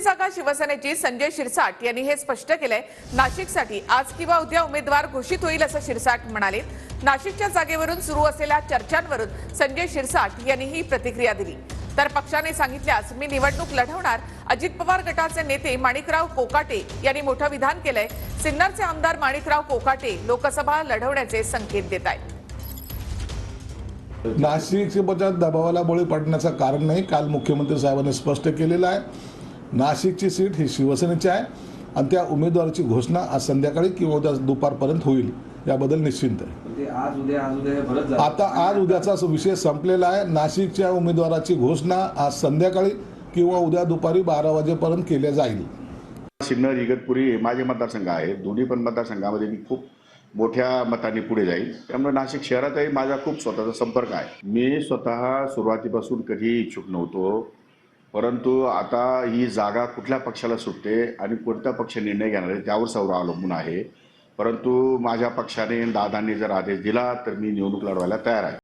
जागा शिवसेनेची संजय शिरसाट यांनी हे स्पष्ट केलंय। नाशिकसाठी आज किंवा उद्या उमेदवार घोषित होईल असं शिरसाट म्हणाले। नाशिकच्या जागेवरून सुरू असलेल्या चर्चांवरून संजय शिरसाट यांनी ही प्रतिक्रिया दिली। तर पक्षाने सांगितल्यास मी निवडणूक लढवणार। अजित पवार गटाचे नेते माणिकराव कोकाटे यांनी मोठं विधान केलंय। सिन्नरचे आमदार माणिकराव कोकाटे लोकसभा लढवण्याचे संकेत देत आहेत। नाशिकच्या दबावाला बळी पडण्याचं कारण नाही। काल मुख्यमंत्री साहेबांनी स्पष्ट केलेलं आहे, नाशिकची सीट ही शिवसेनेची आहे आणि त्या उमेदवाराची घोषणा आज संध्याकाळी किंवा उद्या दुपारपर्यंत होईल, याबद्दल निश्चिंत आहे। आता आज उद्याचा विषय संपलेला आहे। नाशिकच्या उमेदवाराची घोषणा आज संध्याकाळी किंवा उद्या दुपारी 12 वाजेपर्यंत केल्या जाईल। सिन्नर इगतपुरी हे माझे मतदारसंघ आहे। दोन्ही पण मतदारसंघामध्ये मी खूप मोठ्या मतांनी पुढे जाईल। त्यामुळे नाशिक शहरातही माझा खूप स्वतःचा संपर्क आहे। मी स्वतः सुरुवातीपासून कधी इच्छुक नव्हतो, परंतु आता ही जागा कुठल्या पक्षाला सुटते आणि कोणता पक्ष निर्णय घेणार आहे त्यावर सर्व अवलंबून आहे। परंतु माझ्या पक्षाने दादांनी जर आदेश दिला तर मी निवडणूक लढवायला तयार आहे।